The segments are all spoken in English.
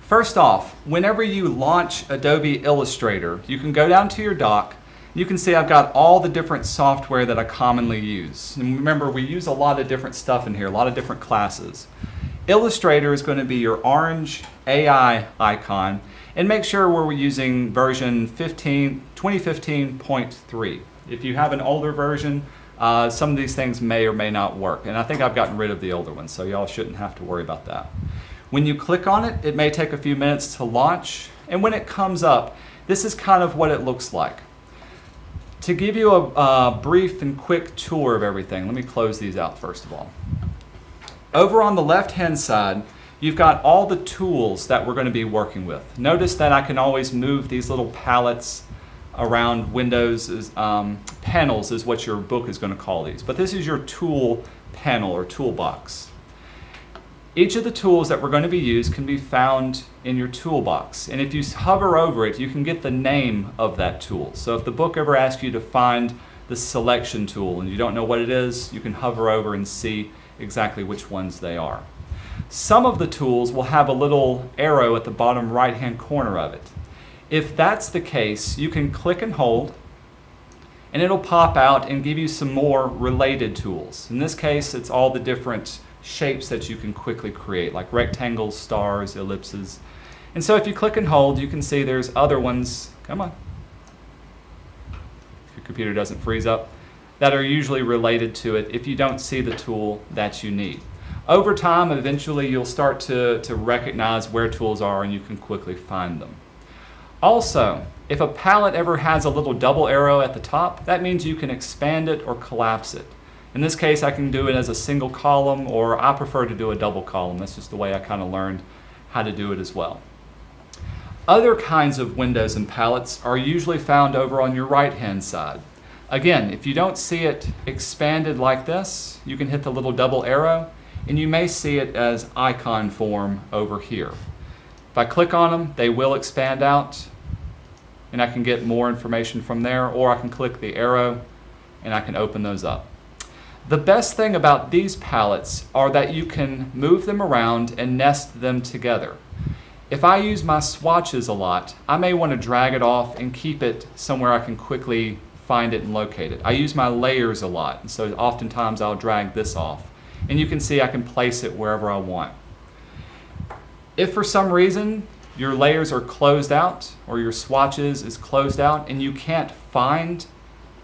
First off, whenever you launch Adobe Illustrator, you can go down to your dock. You can see I've got all the different software that I commonly use. And remember, we use a lot of different stuff in here, a lot of different classes. Illustrator is going to be your orange AI icon, and make sure we're using version 2015.3. If you have an older version, some of these things may or may not work, and I think I've gotten rid of the older ones, so y'all shouldn't have to worry about that. When you click on it, it may take a few minutes to launch, and when it comes up, this is kind of what it looks like. To give you a brief and quick tour of everything, let me close these out first of all. Over on the left-hand side, you've got all the tools that we're going to be working with. Notice that I can always move these little palettes around Windows. Panels is what your book is going to call these, but this is your tool panel or toolbox. Each of the tools that we're going to be used can be found in your toolbox, and if you hover over it, you can get the name of that tool. So if the book ever asks you to find the selection tool and you don't know what it is, you can hover over and see exactly which ones they are. Some of the tools will have a little arrow at the bottom right-hand corner of it. If that's the case, you can click and hold, and it'll pop out and give you some more related tools. In this case, it's all the different shapes that you can quickly create, like rectangles, stars, ellipses. And so if you click and hold, you can see there's other ones, come on, if your computer doesn't freeze up, that are usually related to it if you don't see the tool that you need. Over time, eventually you'll start to recognize where tools are and you can quickly find them. Also, if a palette ever has a little double arrow at the top, that means you can expand it or collapse it. In this case, I can do it as a single column, or I prefer to do a double column. That's just the way I kind of learned how to do it as well. Other kinds of windows and palettes are usually found over on your right-hand side. Again, if you don't see it expanded like this, you can hit the little double arrow, and you may see it as icon form over here. If I click on them, they will expand out, and I can get more information from there, or I can click the arrow, and I can open those up. The best thing about these palettes are that you can move them around and nest them together. If I use my swatches a lot, I may want to drag it off and keep it somewhere I can quickly find it and locate it. I use my layers a lot, and so oftentimes I'll drag this off. And you can see I can place it wherever I want. If for some reason your layers are closed out or your swatches is closed out and you can't find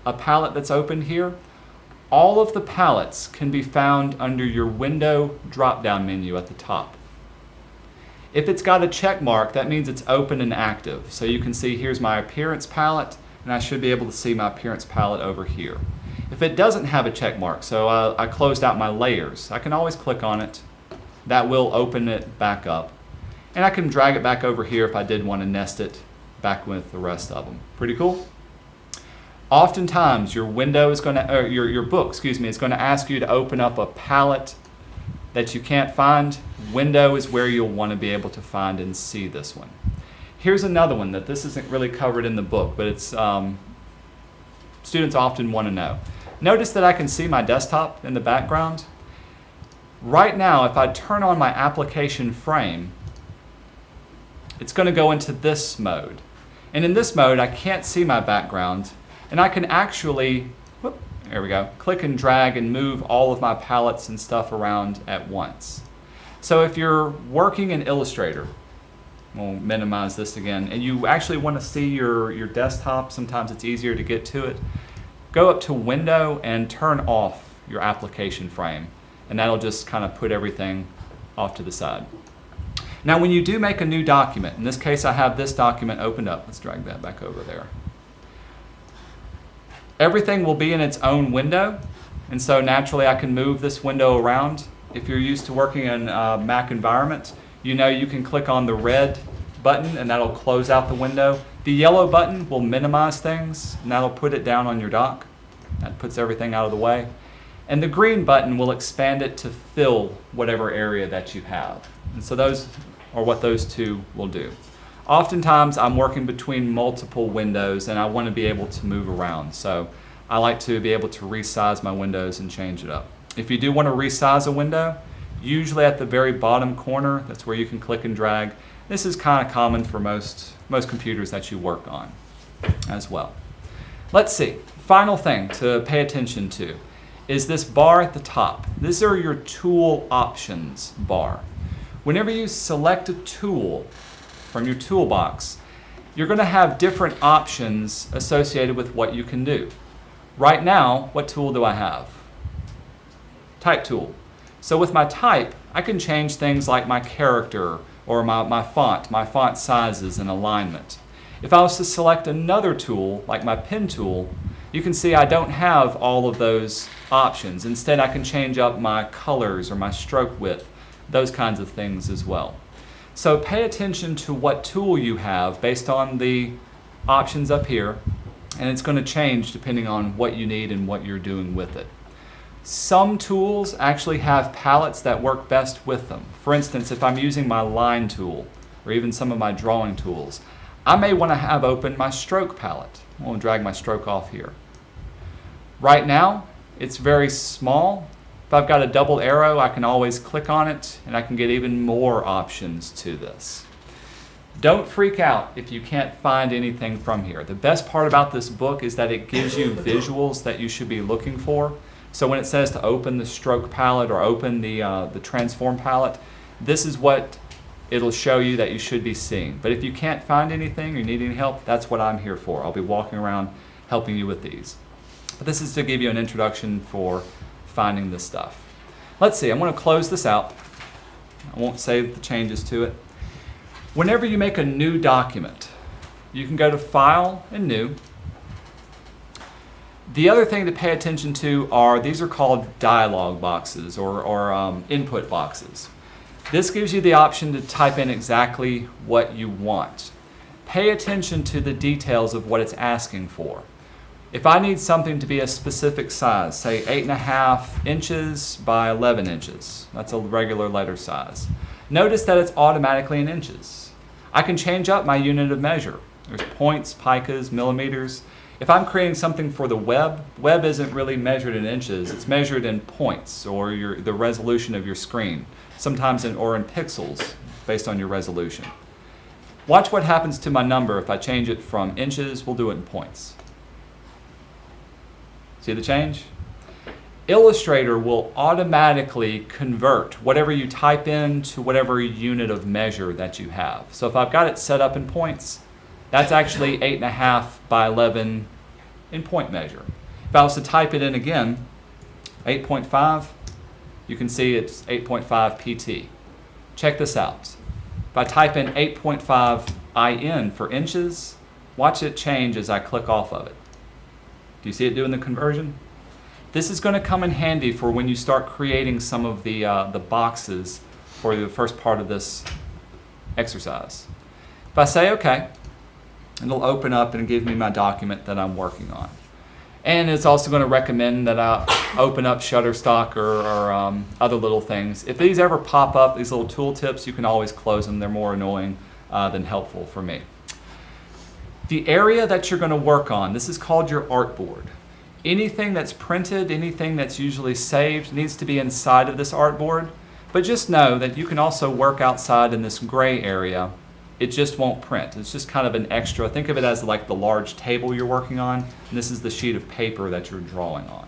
a palette that's open here, all of the palettes can be found under your window drop-down menu at the top. If it's got a check mark, that means it's open and active. So you can see here's my appearance palette, and I should be able to see my appearance palette over here. If it doesn't have a check mark, so I closed out my layers, I can always click on it. That will open it back up. And I can drag it back over here if I did want to nest it back with the rest of them. Pretty cool? Oftentimes, your window is going to, or your book, is going to ask you to open up a palette that you can't find. Window is where you'll want to be able to find and see this one. Here's another one that this isn't really covered in the book, but it's students often want to know. Notice that I can see my desktop in the background. Right now, if I turn on my application frame, it's going to go into this mode. And in this mode, I can't see my background. And I can actually, there we go, click and drag and move all of my palettes and stuff around at once. So if you're working in Illustrator, we'll minimize this again, and you actually want to see your desktop, sometimes it's easier to get to it, go up to Window and turn off your application frame. And that'll just kind of put everything off to the side. Now when you do make a new document, in this case I have this document opened up. Let's drag that back over there. Everything will be in its own window, and so naturally I can move this window around. If you're used to working in a Mac environment, you know you can click on the red button and that'll close out the window. The yellow button will minimize things, and that'll put it down on your dock. That puts everything out of the way. And the green button will expand it to fill whatever area that you have. And so those are what those two will do. Oftentimes I'm working between multiple windows and I want to be able to move around. So I like to be able to resize my windows and change it up. If you do want to resize a window, usually at the very bottom corner. That's where you can click and drag. This is kind of common for most computers that you work on as well. Let's see. Final thing to pay attention to is this bar at the top. These are your tool options bar. Whenever you select a tool from your toolbox, you're going to have different options associated with what you can do. Right now, what tool do I have? Type tool. So with my type, I can change things like my character or my font sizes and alignment. If I was to select another tool, like my pen tool, you can see I don't have all of those options. Instead, I can change up my colors or my stroke width, those kinds of things as well. So pay attention to what tool you have based on the options up here, and it's going to change depending on what you need and what you're doing with it. Some tools actually have palettes that work best with them. For instance, if I'm using my line tool or even some of my drawing tools, I may want to have open my stroke palette. I'm going to drag my stroke off here. Right now, it's very small. If I've got a double arrow, I can always click on it and I can get even more options to this. Don't freak out if you can't find anything from here. The best part about this book is that it gives you visuals that you should be looking for. So when it says to open the stroke palette or open the transform palette, this is what it'll show you that you should be seeing. But if you can't find anything or you need any help, that's what I'm here for. I'll be walking around helping you with these. But this is to give you an introduction for finding this stuff. Let's see, I'm going to close this out. I won't save the changes to it. Whenever you make a new document, you can go to File and New. The other thing to pay attention to are, these are called dialog boxes or input boxes. This gives you the option to type in exactly what you want. Pay attention to the details of what it's asking for. If I need something to be a specific size, say 8.5 inches by 11 inches, that's a regular letter size. Notice that it's automatically in inches. I can change up my unit of measure. There's points, picas, millimeters. If I'm creating something for the web isn't really measured in inches. It's measured in points or the resolution of your screen, sometimes in pixels based on your resolution. Watch what happens to my number if I change it from inches. We'll do it in points. See the change? Illustrator will automatically convert whatever you type in to whatever unit of measure that you have. So if I've got it set up in points, that's actually 8.5 by 11 in point measure. If I was to type it in again, 8.5, you can see it's 8.5 PT. Check this out. If I type in 8.5 IN for inches, watch it change as I click off of it. Do you see it doing the conversion? This is going to come in handy for when you start creating some of the boxes for the first part of this exercise. If I say OK, it'll open up and give me my document that I'm working on. And it's also going to recommend that I open up Shutterstock or other little things. If these ever pop up, these little tool tips, you can always close them. They're more annoying than helpful for me. The area that you're going to work on, this is called your artboard. Anything that's printed, anything that's usually saved needs to be inside of this artboard. But just know that you can also work outside in this gray area. It just won't print. It's just kind of an extra. Think of it as like the large table you're working on, and this is the sheet of paper that you're drawing on.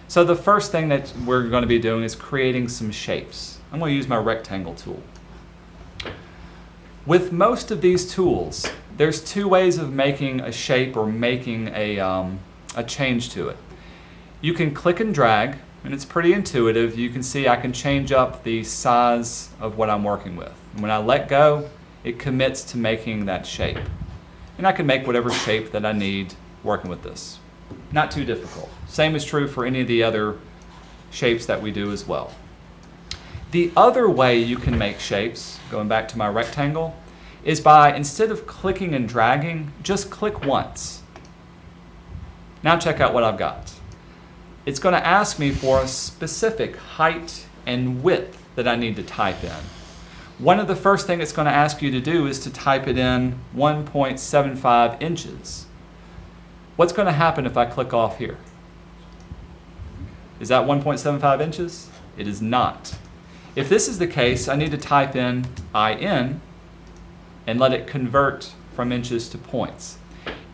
So the first thing that we're going to be doing is creating some shapes. I'm going to use my rectangle tool. With most of these tools, there's two ways of making a shape or making a change to it. You can click and drag, and it's pretty intuitive. You can see I can change up the size of what I'm working with. And when I let go, it commits to making that shape. And I can make whatever shape that I need working with this. Not too difficult. Same is true for any of the other shapes that we do as well. The other way you can make shapes, going back to my rectangle, is by, instead of clicking and dragging, just click once. Now check out what I've got. It's going to ask me for a specific height and width that I need to type in. One of the first things it's going to ask you to do is to type it in 1.75 inches. What's going to happen if I click off here? Is that 1.75 inches? It is not. If this is the case, I need to type in IN and let it convert from inches to points.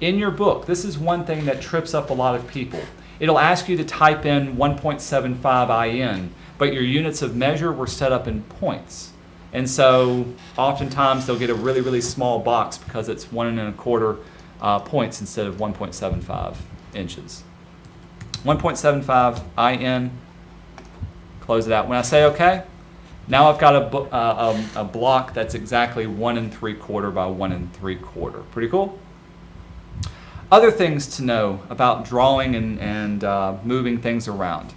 In your book, this is one thing that trips up a lot of people. It'll ask you to type in 1.75 IN, but your units of measure were set up in points. And so oftentimes they'll get a really, really small box because it's 1.25 points instead of 1.75 inches. 1.75 IN, close it out. When I say OK, now I've got a block that's exactly 1 3/4 by 1 3/4. Pretty cool? Other things to know about drawing and moving things around.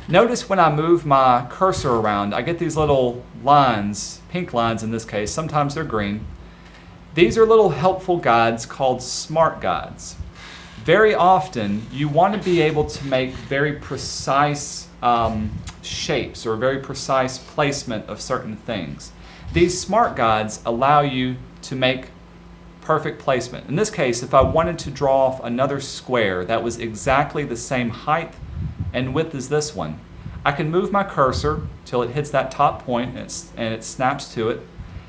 Notice when I move my cursor around, I get these little lines, pink lines in this case, sometimes they're green. These are little helpful guides called smart guides. Very often, you want to be able to make very precise shapes or very precise placement of certain things. These smart guides allow you to make perfect placement. In this case, if I wanted to draw off another square that was exactly the same height and width as this one, I can move my cursor till it hits that top point and it snaps to it.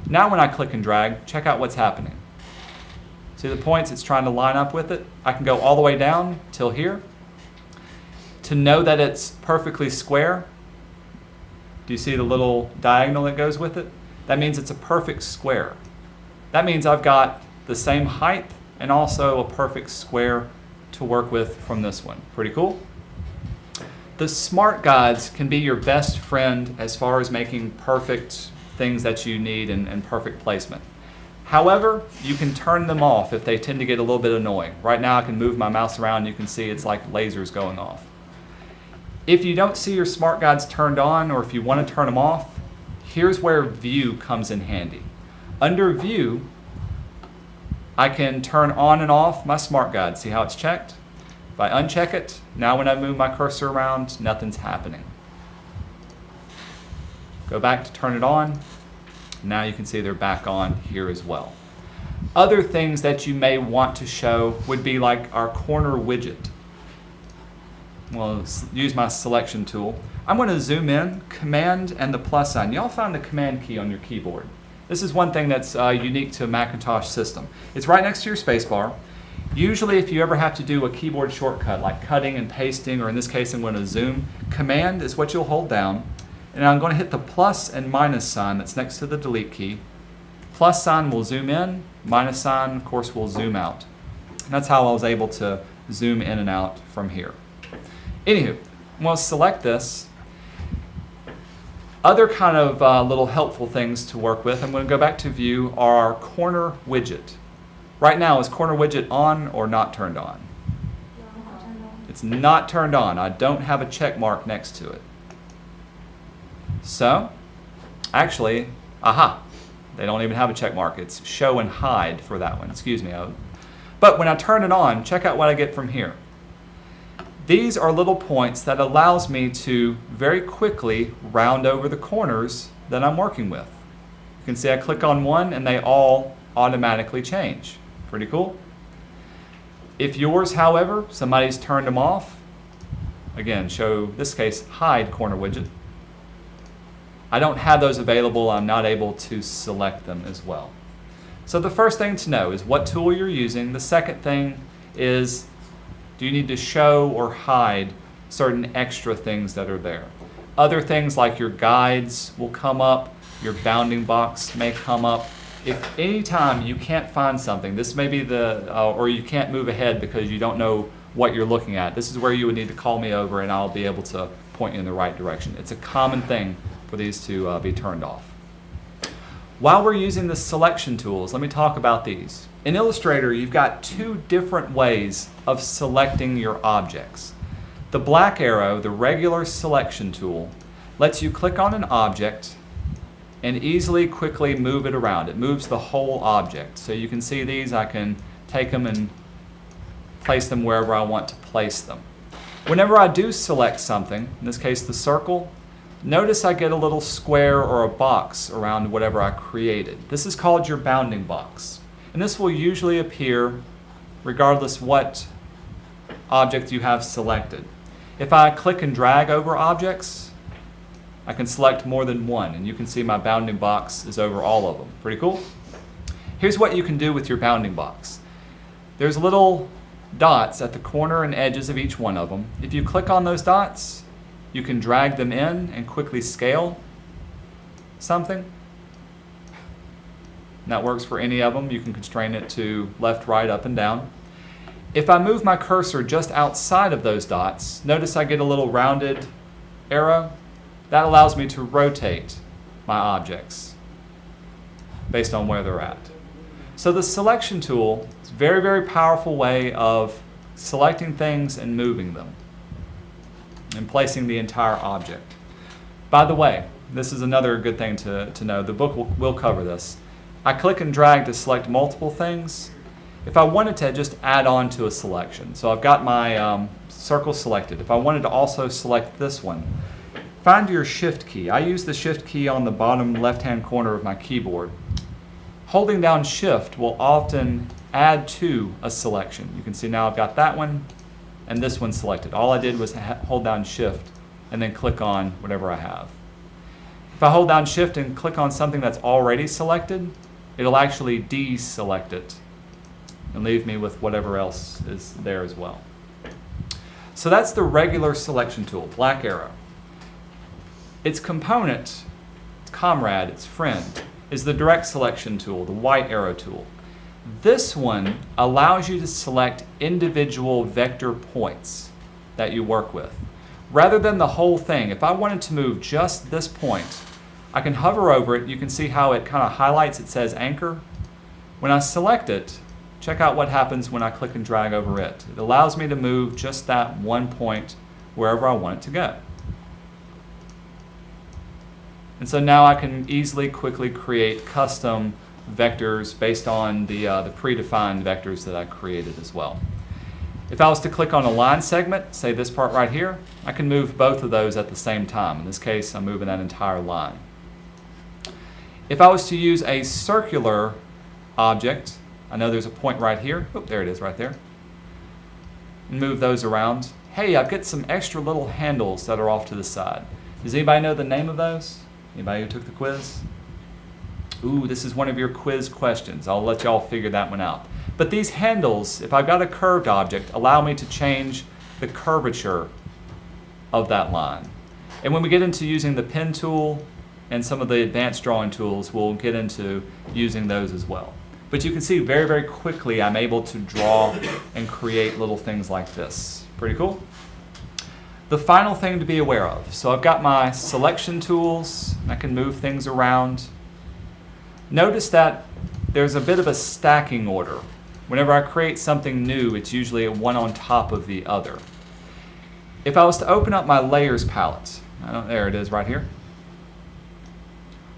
Now when I click and drag, check out what's happening. See the points it's trying to line up with it? I can go all the way down till here. To know that it's perfectly square, do you see the little diagonal that goes with it? That means it's a perfect square. That means I've got the same height and also a perfect square to work with from this one. Pretty cool? The smart guides can be your best friend as far as making perfect things that you need and perfect placement. However, you can turn them off if they tend to get a little bit annoying. Right now I can move my mouse around, you can see it's like lasers going off. If you don't see your smart guides turned on, or if you want to turn them off, here's where View comes in handy. Under View, I can turn on and off my smart guide. See how it's checked? If I uncheck it, now when I move my cursor around, nothing's happening. Go back to turn it on. Now you can see they're back on here as well. Other things that you may want to show would be like our corner widget. Well, use my selection tool. I'm going to zoom in, Command and the plus sign. Y'all find the Command key on your keyboard. This is one thing that's unique to a Macintosh system. It's right next to your spacebar. Usually if you ever have to do a keyboard shortcut like cutting and pasting, or in this case I'm going to zoom, Command is what you'll hold down. And I'm going to hit the plus and minus sign that's next to the delete key. Plus sign will zoom in, minus sign, of course, will zoom out. And that's how I was able to zoom in and out from here. Anywho, I'm going to select this. Other kind of little helpful things to work with, I'm going to go back to View, are our corner widget. Right now, is corner widget on or not turned on? It's not turned on. I don't have a check mark next to it. So, actually, aha, they don't even have a check mark. It's show and hide for that one. Excuse me. But when I turn it on, check out what I get from here. These are little points that allows me to very quickly round over the corners that I'm working with. You can see I click on one and they all automatically change. Pretty cool. If yours, however, somebody's turned them off, again, show, this case, hide corner widget. I don't have those available. I'm not able to select them as well. So the first thing to know is what tool you're using. The second thing is, do you need to show or hide certain extra things that are there? Other things like your guides will come up, your bounding box may come up. If any time you can't find something, this may be or you can't move ahead because you don't know what you're looking at, this is where you would need to call me over and I'll be able to point you in the right direction. It's a common thing for these to be turned off. While we're using the selection tools, let me talk about these. In Illustrator, you've got two different ways of selecting your objects. The black arrow, the regular selection tool, lets you click on an object and easily, quickly move it around. It moves the whole object. So you can see these, I can take them and place them wherever I want to place them. Whenever I do select something, in this case the circle, notice I get a little square or a box around whatever I created. This is called your bounding box. And this will usually appear regardless what object you have selected. If I click and drag over objects, I can select more than one, and you can see my bounding box is over all of them. Pretty cool? Here's what you can do with your bounding box. There's little dots at the corner and edges of each one of them. If you click on those dots, you can drag them in and quickly scale something. And that works for any of them. You can constrain it to left, right, up, and down. If I move my cursor just outside of those dots, notice I get a little rounded arrow. That allows me to rotate my objects based on where they're at. So the selection tool is a very, very powerful way of selecting things and moving them and placing the entire object. By the way, this is another good thing to know. The book will cover this. I click and drag to select multiple things. If I wanted to just add on to a selection, so I've got my circle selected. If I wanted to also select this one, find your Shift key. I use the Shift key on the bottom left-hand corner of my keyboard. Holding down Shift will often add to a selection. You can see now I've got that one and this one selected. All I did was hold down Shift and then click on whatever I have. If I hold down Shift and click on something that's already selected, it'll actually deselect it and leave me with whatever else is there as well. So that's the regular selection tool, black arrow. Its component, its comrade, its friend, is the direct selection tool, the white arrow tool. This one allows you to select individual vector points that you work with. Rather than the whole thing, if I wanted to move just this point, I can hover over it. You can see how it kind of highlights, it says anchor. When I select it, check out what happens when I click and drag over it. It allows me to move just that one point wherever I want it to go. And so now I can easily, quickly create custom vectors based on the predefined vectors that I created as well. If I was to click on a line segment, say this part right here, I can move both of those at the same time. In this case, I'm moving that entire line. If I was to use a circular object, I know there's a point right here. Oh, there it is right there. And move those around. Hey, I've got some extra little handles that are off to the side. Does anybody know the name of those? Anybody who took the quiz? Ooh, this is one of your quiz questions. I'll let y'all figure that one out. But these handles, if I've got a curved object, allow me to change the curvature of that line. And when we get into using the pen tool and some of the advanced drawing tools, we'll get into using those as well. But you can see very, very quickly I'm able to draw and create little things like this. Pretty cool? The final thing to be aware of. So I've got my selection tools. I can move things around. Notice that there's a bit of a stacking order. Whenever I create something new, it's usually one on top of the other. If I was to open up my layers palette, there it is right here.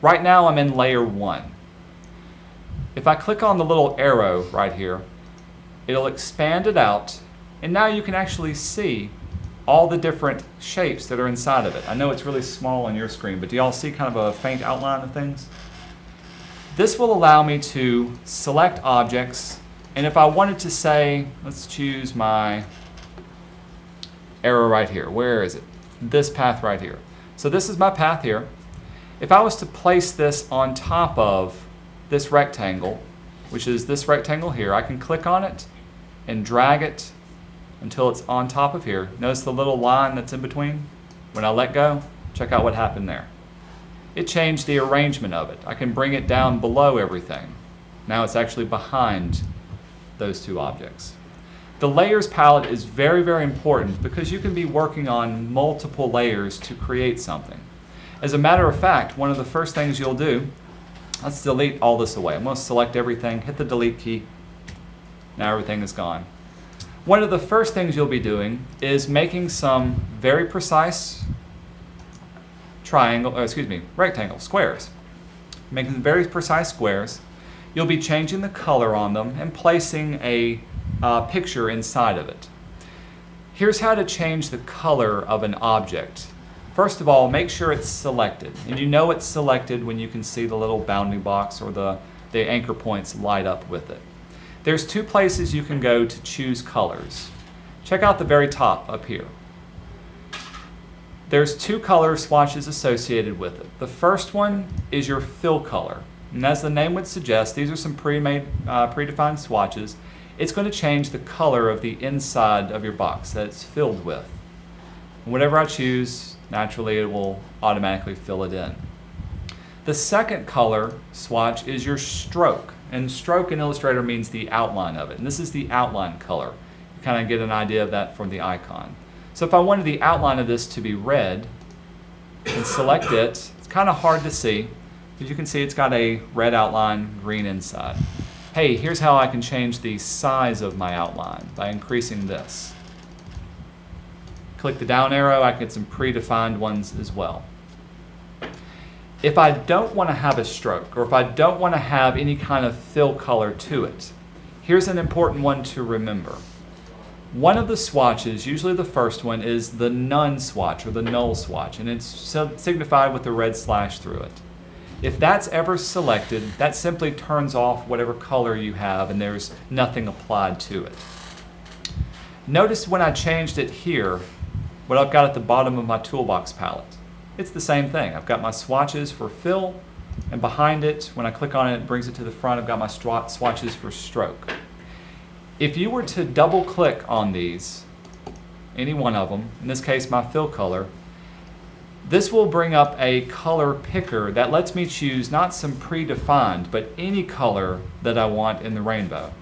Right now I'm in layer 1. If I click on the little arrow right here, it'll expand it out, and now you can actually see all the different shapes that are inside of it. I know it's really small on your screen, but do y'all see kind of a faint outline of things? This will allow me to select objects, and if I wanted to say, let's choose my arrow right here. Where is it? This path right here. So this is my path here. If I was to place this on top of this rectangle, which is this rectangle here, I can click on it and drag it until it's on top of here. Notice the little line that's in between? When I let go, check out what happened there. It changed the arrangement of it. I can bring it down below everything. Now it's actually behind those two objects. The layers palette is very, very important because you can be working on multiple layers to create something. As a matter of fact, one of the first things you'll do, let's delete all this away. I'm going to select everything, hit the delete key. Now everything is gone. One of the first things you'll be doing is making some very precise rectangles, squares. Making very precise squares. You'll be changing the color on them and placing a picture inside of it. Here's how to change the color of an object. First of all, make sure it's selected. And you know it's selected when you can see the little bounding box or the anchor points light up with it. There's two places you can go to choose colors. Check out the very top up here. There's two color swatches associated with it. The first one is your fill color. And as the name would suggest, these are some predefined swatches. It's going to change the color of the inside of your box that it's filled with. And whatever I choose, naturally it will automatically fill it in. The second color swatch is your stroke. And stroke in Illustrator means the outline of it. And this is the outline color. You kind of get an idea of that from the icon. So if I wanted the outline of this to be red and select it, it's kind of hard to see. As you can see, it's got a red outline, green inside. Hey, here's how I can change the size of my outline by increasing this. Click the down arrow, I can get some predefined ones as well. If I don't want to have a stroke, or if I don't want to have any kind of fill color to it, here's an important one to remember. One of the swatches, usually the first one, is the none swatch or the null swatch, and it's signified with the red slash through it. If that's ever selected, that simply turns off whatever color you have and there's nothing applied to it. Notice when I changed it here, what I've got at the bottom of my toolbox palette. It's the same thing. I've got my swatches for fill, and behind it, when I click on it, it brings it to the front. I've got my swatches for stroke. If you were to double click on these, any one of them, in this case my fill color, this will bring up a color picker that lets me choose not some predefined, but any color that I want in the rainbow.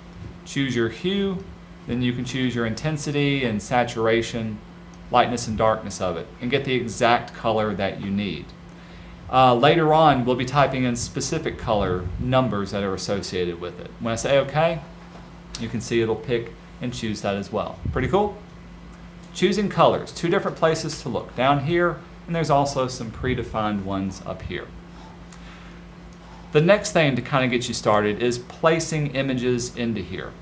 Choose your hue, then you can choose your intensity and saturation, lightness and darkness of it, and get the exact color that you need. Later on, we'll be typing in specific color numbers that are associated with it. When I say OK, you can see it'll pick and choose that as well. Pretty cool? Choosing colors, two different places to look. Down here, and there's also some predefined ones up here. The next thing to kind of get you started is placing images into here.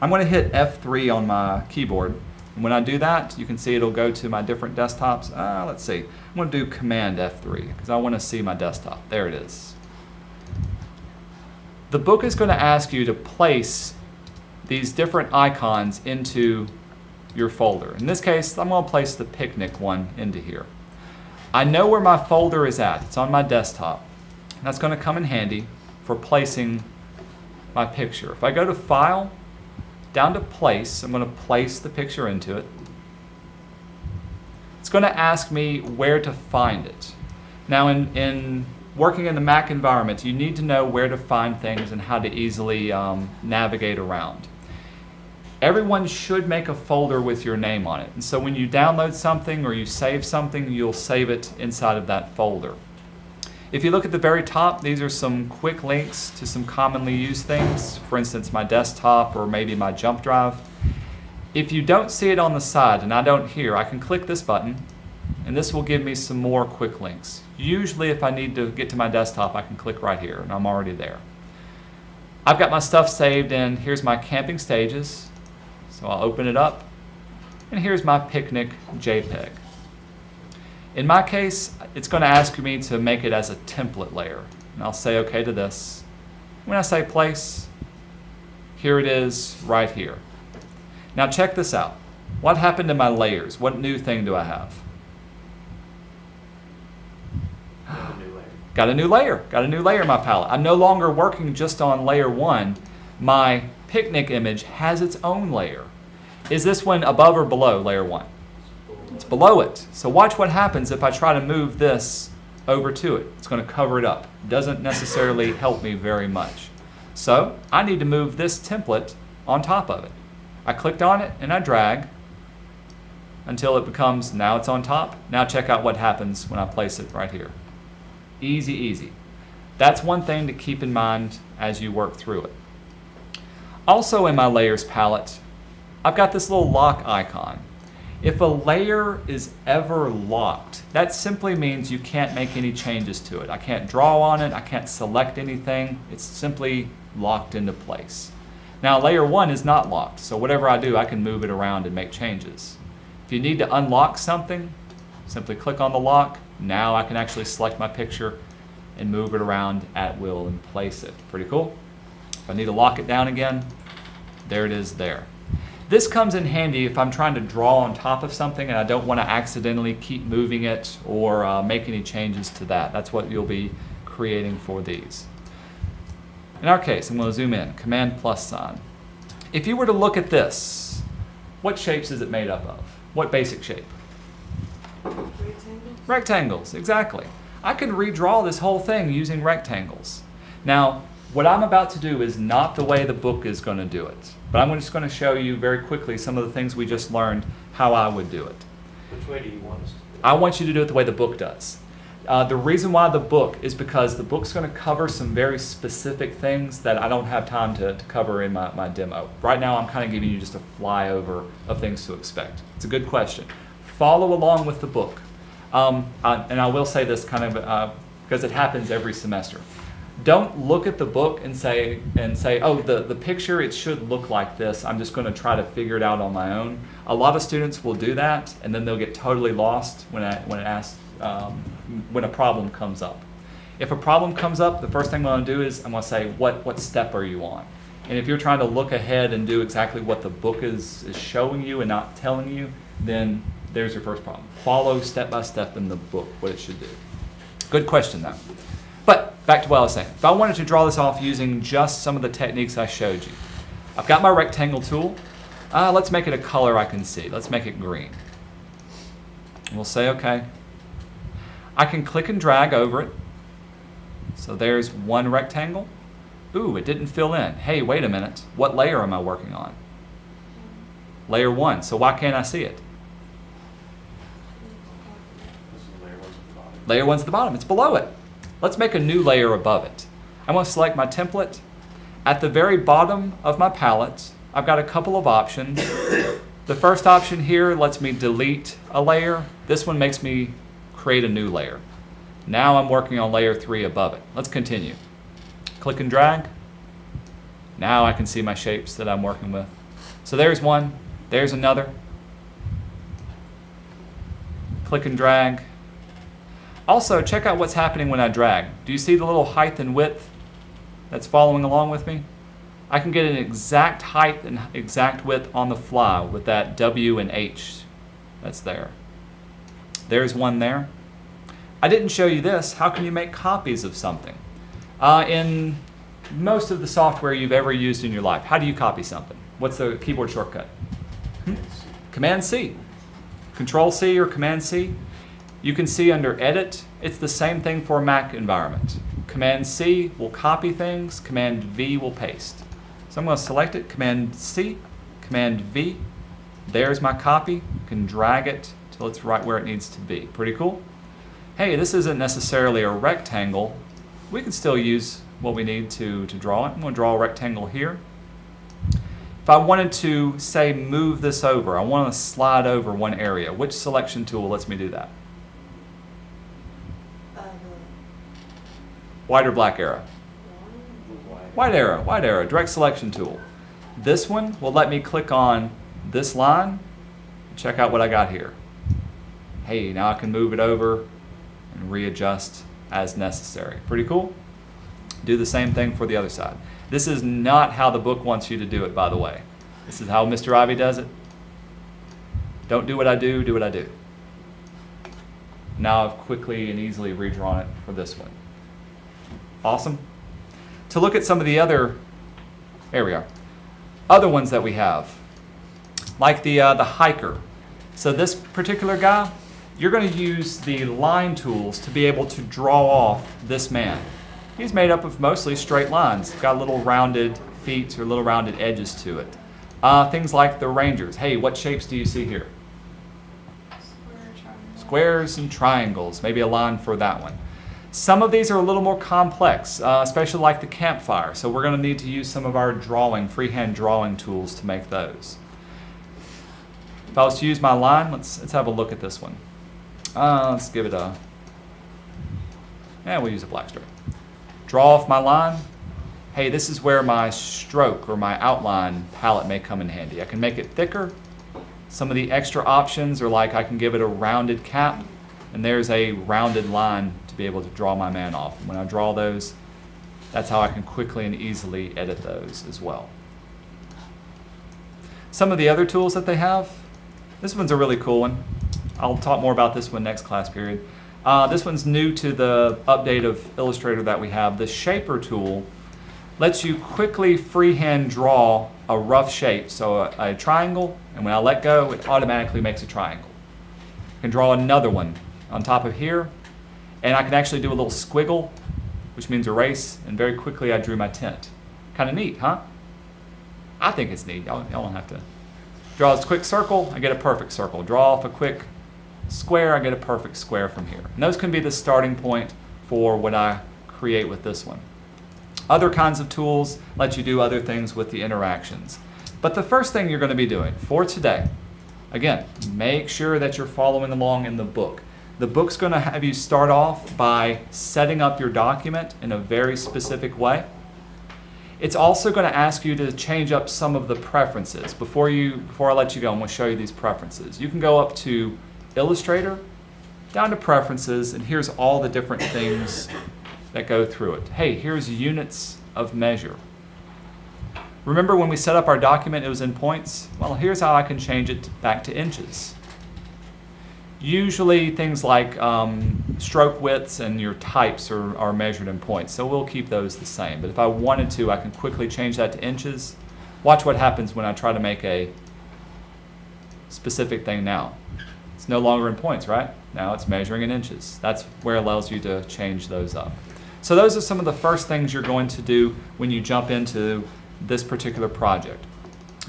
I'm going to hit F3 on my keyboard. And when I do that, you can see it'll go to my different desktops. Let's see. I'm going to do Command F3 because I want to see my desktop. There it is. The book is going to ask you to place these different icons into your folder. In this case, I'm going to place the picnic one into here. I know where my folder is at. It's on my desktop. And that's going to come in handy for placing my picture. If I go to File, down to Place, I'm going to place the picture into it. It's going to ask me where to find it. Now in working in the Mac environment, you need to know where to find things and how to easily navigate around. Everyone should make a folder with your name on it. And so when you download something or you save something, you'll save it inside of that folder. If you look at the very top, these are some quick links to some commonly used things. For instance, my desktop or maybe my jump drive. If you don't see it on the side, and I don't here, I can click this button, and this will give me some more quick links. Usually if I need to get to my desktop, I can click right here, and I'm already there. I've got my stuff saved in, here's my camping stages. So I'll open it up, and here's my picnic JPEG. In my case, it's going to ask me to make it as a template layer, and I'll say OK to this. When I say place, here it is right here. Now check this out. What happened to my layers? What new thing do I have? Got a new layer. Got a new layer in my palette. I'm no longer working just on layer 1. My picnic image has its own layer. Is this one above or below layer 1? It's below it. So watch what happens if I try to move this over to it. It's going to cover it up. It doesn't necessarily help me very much. So I need to move this template on top of it. I clicked on it and I drag until it becomes, now it's on top. Now check out what happens when I place it right here. Easy, easy. That's one thing to keep in mind as you work through it. Also in my layers palette, I've got this little lock icon. If a layer is ever locked, that simply means you can't make any changes to it. I can't draw on it, I can't select anything. It's simply locked into place. Now layer 1 is not locked, so whatever I do, I can move it around and make changes. If you need to unlock something, simply click on the lock. Now I can actually select my picture and move it around at will and place it. Pretty cool. If I need to lock it down again, there it is there. This comes in handy if I'm trying to draw on top of something and I don't want to accidentally keep moving it or make any changes to that. That's what you'll be creating for these. In our case, I'm going to zoom in, Command plus sign. If you were to look at this, what shapes is it made up of? What basic shape? Rectangles? Rectangles, exactly. I can redraw this whole thing using rectangles. Now, what I'm about to do is not the way the book is going to do it, but I'm just going to show you very quickly some of the things we just learned, how I would do it. Which way do you want us to do it? I want you to do it the way the book does. The reason why the book is because the book's going to cover some very specific things that I don't have time to cover in my demo. Right now I'm kind of giving you just a flyover of things to expect. It's a good question. Follow along with the book. And I will say this kind of because it happens every semester. Don't look at the book and say, oh, the picture, it should look like this. I'm just going to try to figure it out on my own. A lot of students will do that, and then they'll get totally lost when a problem comes up. If a problem comes up, the first thing I'm going to do is I'm going to say, what step are you on? And if you're trying to look ahead and do exactly what the book is showing you and not telling you, then there's your first problem. Follow step by step in the book what it should do. Good question, though. But back to what I was saying. If I wanted to draw this off using just some of the techniques I showed you, I've got my rectangle tool. Let's make it a color I can see. Let's make it green. We'll say OK. I can click and drag over it. So there's one rectangle. Ooh, it didn't fill in. Hey, wait a minute. What layer am I working on? Layer 1. So why can't I see it? This is layer 1's at the bottom. Layer 1's at the bottom. It's below it. Let's make a new layer above it. I'm going to select my template. At the very bottom of my palette, I've got a couple of options. The first option here lets me delete a layer. This one makes me create a new layer. Now I'm working on layer 3 above it. Let's continue. Click and drag. Now I can see my shapes that I'm working with. So there's one. There's another. Click and drag. Also, check out what's happening when I drag. Do you see the little height and width that's following along with me? I can get an exact height and exact width on the fly with that W and H that's there. There's one there. I didn't show you this. How can you make copies of something? In most of the software you've ever used in your life, how do you copy something? What's the keyboard shortcut? Command C. Control C or Command C. You can see under Edit, it's the same thing for a Mac environment. Command C will copy things, Command V will paste. So I'm going to select it, Command C, Command V. There's my copy. You can drag it till it's right where it needs to be. Pretty cool? Hey, this isn't necessarily a rectangle. We can still use what we need to draw it. I'm going to draw a rectangle here. If I wanted to, say, move this over, I want to slide over one area, which selection tool lets me do that? White or black arrow? White arrow, direct selection tool. This one will let me click on this line. Check out what I got here. Hey, now I can move it over and readjust as necessary. Pretty cool? Do the same thing for the other side. This is not how the book wants you to do it, by the way. This is how Mr. Ivy does it. Don't do what I do, do what I do. Now I've quickly and easily redrawn it for this one. Awesome. To look at some of the other, there we are, other ones that we have, like the hiker. So this particular guy, you're going to use the line tools to be able to draw off this man. He's made up of mostly straight lines. Got little rounded feet or little rounded edges to it. Things like the rangers. Hey, what shapes do you see here? Squares and triangles. Maybe a line for that one. Some of these are a little more complex, especially like the campfire. So we're going to need to use some of our freehand drawing tools to make those. If I was to use my line, let's have a look at this one. Let's give it a, we'll use a black stroke. Draw off my line. Hey, this is where my stroke or my outline palette may come in handy. I can make it thicker. Some of the extra options are like I can give it a rounded cap, and there's a rounded line to be able to draw my man off. When I draw those, that's how I can quickly and easily edit those as well. Some of the other tools that they have, this one's a really cool one. I'll talk more about this one next class period. This one's new to the update of Illustrator that we have. The Shaper tool lets you quickly freehand draw a rough shape. So a triangle, and when I let go, it automatically makes a triangle. I can draw another one on top of here, and I can actually do a little squiggle, which means erase, and very quickly I drew my tent. Kind of neat, huh? I think it's neat. Y'all don't have to. Draw a quick circle, I get a perfect circle. Draw off a quick square, I get a perfect square from here. And those can be the starting point for what I create with this one. Other kinds of tools let you do other things with the interactions. But the first thing you're going to be doing for today, again, make sure that you're following along in the book. The book's going to have you start off by setting up your document in a very specific way. It's also going to ask you to change up some of the preferences. Before I let you go, I'm going to show you these preferences. You can go up to Illustrator, down to Preferences, and here's all the different things that go through it. Hey, here's units of measure. Remember when we set up our document, it was in points? Well, here's how I can change it back to inches. Usually things like stroke widths and your types are measured in points, so we'll keep those the same. But if I wanted to, I can quickly change that to inches. Watch what happens when I try to make a specific thing now. It's no longer in points, right? Now it's measuring in inches. That's where it allows you to change those up. So those are some of the first things you're going to do when you jump into this particular project.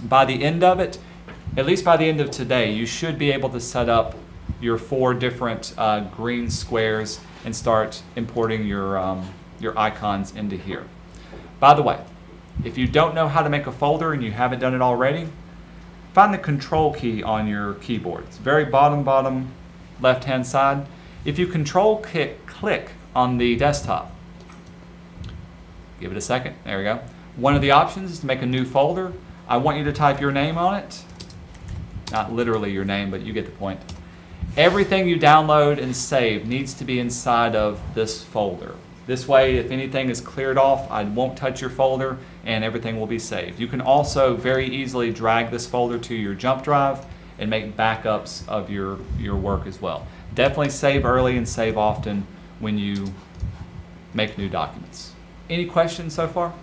By the end of it, at least by the end of today, you should be able to set up your 4 different green squares and start importing your icons into here. By the way, if you don't know how to make a folder and you haven't done it already, find the Control key on your keyboard. It's very bottom left-hand side. If you click on the desktop, give it a second, there we go. One of the options is to make a new folder. I want you to type your name on it. Not literally your name, but you get the point. Everything you download and save needs to be inside of this folder. This way, if anything is cleared off, I won't touch your folder and everything will be saved. You can also very easily drag this folder to your jump drive and make backups of your work as well. Definitely save early and save often when you make new documents. Any questions so far?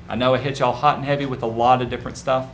I know it hit y'all hot and heavy with a lot of different stuff.